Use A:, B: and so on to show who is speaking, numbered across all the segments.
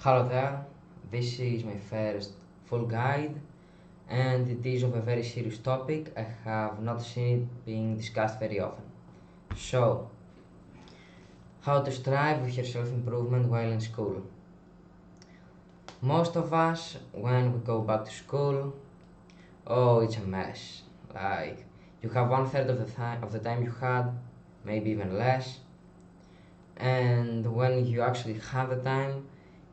A: Hello there, this is my first full guide and it is of a very serious topic. I have not seen it being discussed very often. So, how to strive with your self improvement while in school. Most of us, when we go back to school, oh, it's a mess. Like, you have one third of the time you had, maybe even less, and when you actually have the time,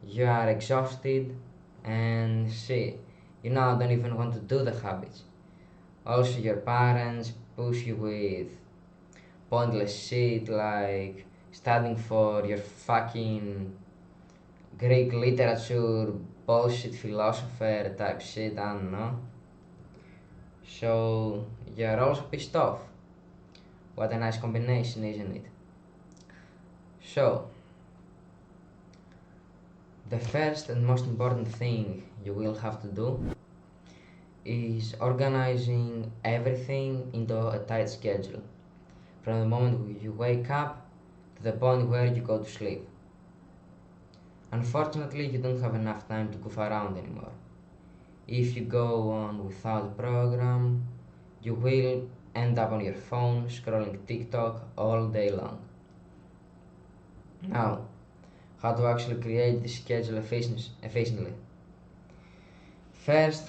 A: you are exhausted and shit. You now don't even want to do the habits. Also, your parents push you with pointless shit like studying for your fucking Greek literature, bullshit philosopher type shit, I don't know. So, you're also pissed off. What a nice combination, isn't it? So, the first and most important thing you will have to do is organizing everything into a tight schedule from the moment you wake up to the point where you go to sleep. Unfortunately, you don't have enough time to goof around anymore. If you go on without a program, you will end up on your phone scrolling TikTok all day long. Now, how to actually create this schedule efficiently? First,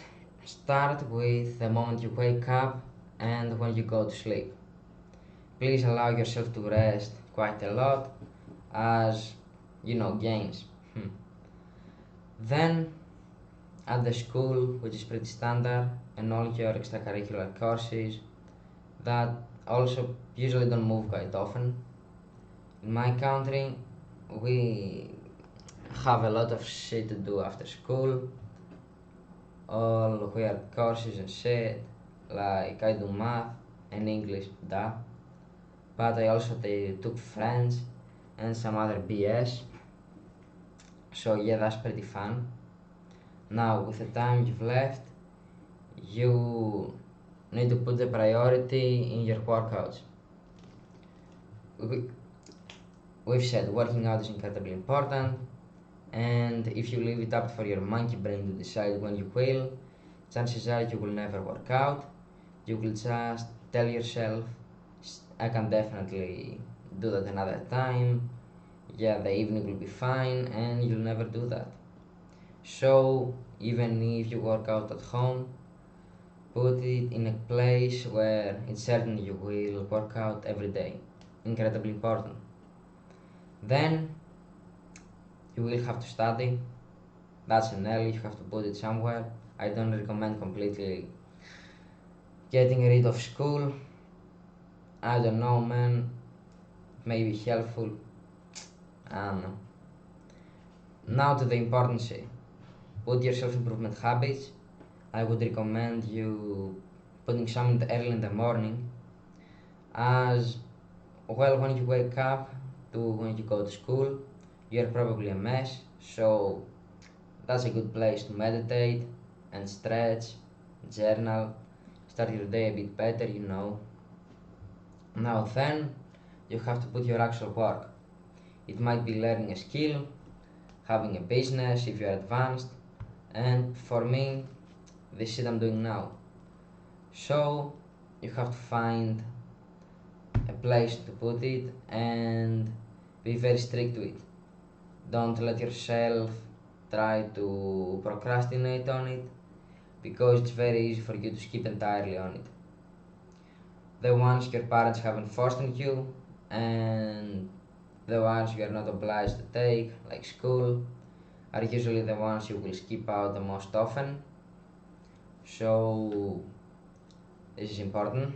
A: start with the moment you wake up and when you go to sleep. Please allow yourself to rest quite a lot as gains. Then at the school, which is pretty standard, and all your extracurricular courses that also usually don't move quite often. In my country, we have a lot of shit to do after school, all weird courses and shit, like I do math and English, duh. But I also took French and some other BS, so yeah, that's pretty fun. Now, with the time you've left, you need to put the priority in your workouts. We, we've said working out is incredibly important, and if you leave it up for your monkey brain to decide when you will, chances are you will never work out. You will just tell yourself, I can definitely do that another time. Yeah, the evening will be fine, and you'll never do that. So, even if you work out at home, put it in a place where it's certain you will work out every day. Incredibly important. Then you will have to study. That's an L, you have to put it somewhere. I don't recommend completely getting rid of school. I don't know, man. Maybe helpful. I don't know. Now to the important shit. Put your self improvement habits. I would recommend you putting some early in the morning, as well when you wake up to when you go to school, you're probably a mess, so that's a good place to meditate and stretch, journal, start your day a bit better. Now then, you have to put your actual work. It might be learning a skill, having a business if you're advanced, and for me, this shit I'm doing now. So, you have to find a place to put it and be very strict to it. Don't let yourself try to procrastinate on it because it's very easy for you to skip entirely on it. The ones your parents haven't forced on you and the ones you are not obliged to take, like school, are usually the ones you will skip out the most often. So, this is important.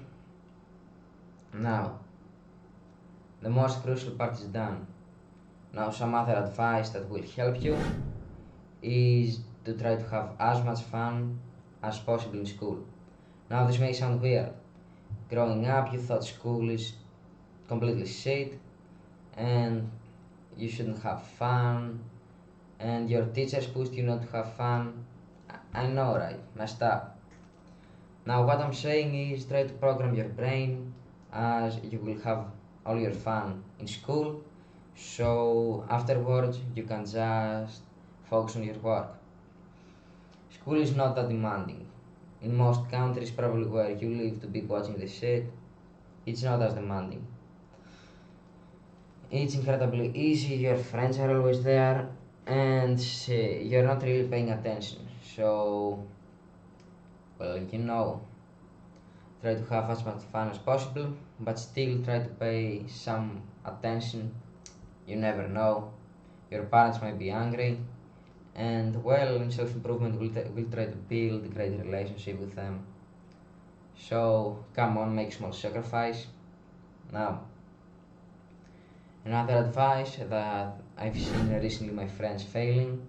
A: Now, the most crucial part is done. Now, some other advice that will help you is to try to have as much fun as possible in school. Now, this may sound weird. Growing up, you thought school is completely shit and you shouldn't have fun, and your teachers pushed you not to have fun. I know, right? Messed up. Now, what I'm saying is try to program your brain as you will have all your fun in school, so afterwards you can just focus on your work. School is not that demanding. In most countries, probably where you live to be watching the shit, it's not as demanding. It's incredibly easy, your friends are always there, and you're not really paying attention. So, well, try to have as much fun as possible, but still try to pay some attention. You never know. Your parents might be angry, and well, in self-improvement, we'll try to build a great relationship with them. So, come on, make small sacrifice. Now, another advice that I've seen recently my friends failing,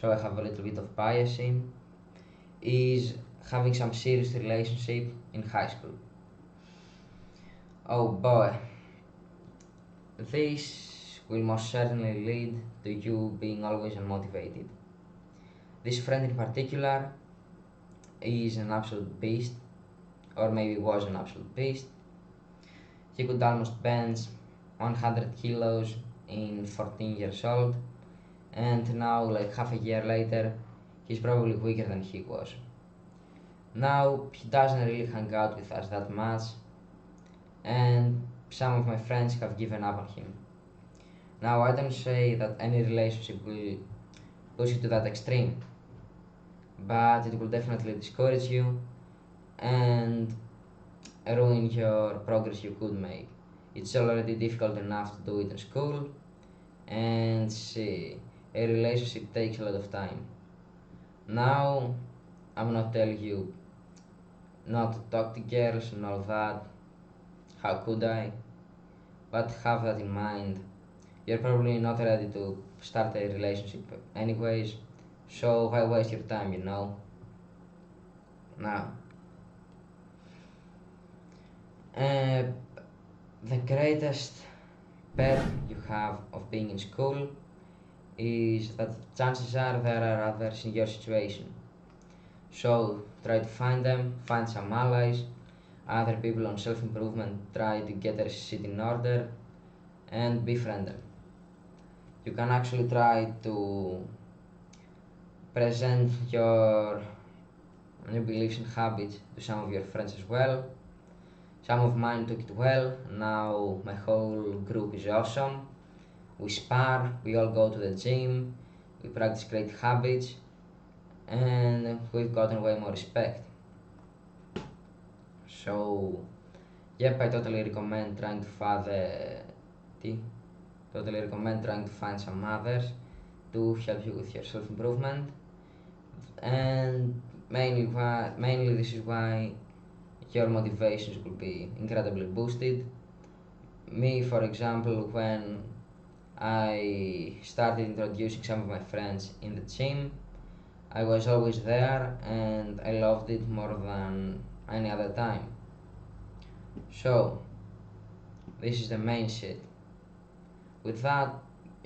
A: so I have a little bit of bias in, is having some serious relationship in high school. Oh boy, this will most certainly lead to you being always unmotivated. This friend in particular is an absolute beast, or maybe was an absolute beast. He could almost bench 100 kilos in 14 years old, and now, like half a year later, he's probably weaker than he was. Now, he doesn't really hang out with us that much, and some of my friends have given up on him. Now, I don't say that any relationship will push you to that extreme, but it will definitely discourage you and ruin your progress you could make. It's already difficult enough to do it in school, and a relationship takes a lot of time. Now, I'm not telling you not to talk to girls and all that. How could I? But have that in mind. You're probably not ready to start a relationship anyways, so why waste your time? Now, uh, the greatest perk you have of being in school is that chances are there are others in your situation. So try to find them, find some allies, other people on self improvement, try to get their shit in order and befriend them. You can actually try to present your new beliefs and habits to some of your friends as well. Some of mine took it well, now my whole group is awesome. We spar, we all go to the gym, we practice great habits, and we've gotten way more respect. So, yep, I totally recommend trying to totally recommend trying to find some others to help you with your self improvement. And mainly this is why your motivations will be incredibly boosted. Me, for example, when I started introducing some of my friends in the gym, I was always there and I loved it more than any other time. So, this is the main shit. With that,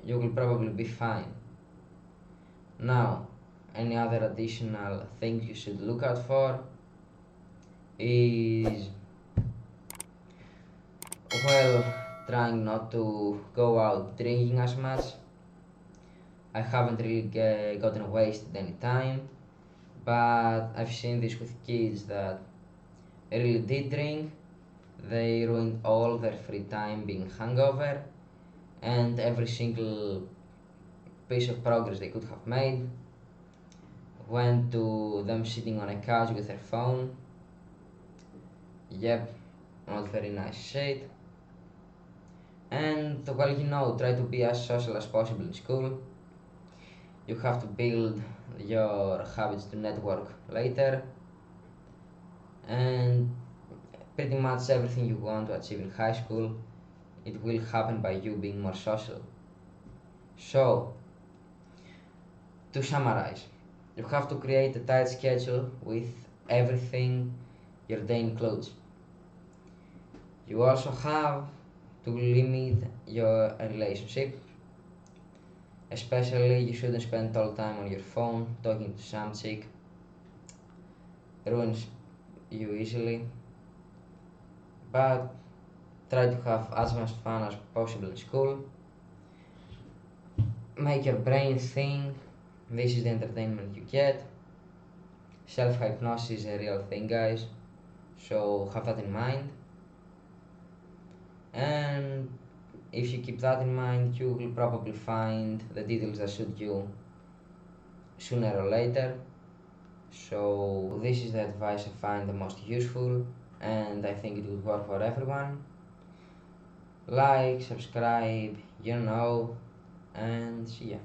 A: you will probably be fine. Now, any other additional things you should look out for is, well, trying not to go out drinking as much. I haven't really gotten wasted any time, but I've seen this with kids that really did drink. They ruined all their free time being hungover, and every single piece of progress they could have made went to them sitting on a couch with their phone. Yep, not very nice shit. And well, try to be as social as possible in school. You have to build your habits to network later, and pretty much everything you want to achieve in high school, it will happen by you being more social. So, to summarize, you have to create a tight schedule with everything your day includes. You also have to limit your relationship. Especially, you shouldn't spend all the time on your phone talking to some chick. Ruins you easily. But try to have as much fun as possible in school. Make your brain think. This is the entertainment you get. Self-hypnosis is a real thing, guys, so have that in mind. And if you keep that in mind, you will probably find the details that suit you sooner or later. So this is the advice I find the most useful, and I think it would work for everyone. Like, subscribe, and see ya.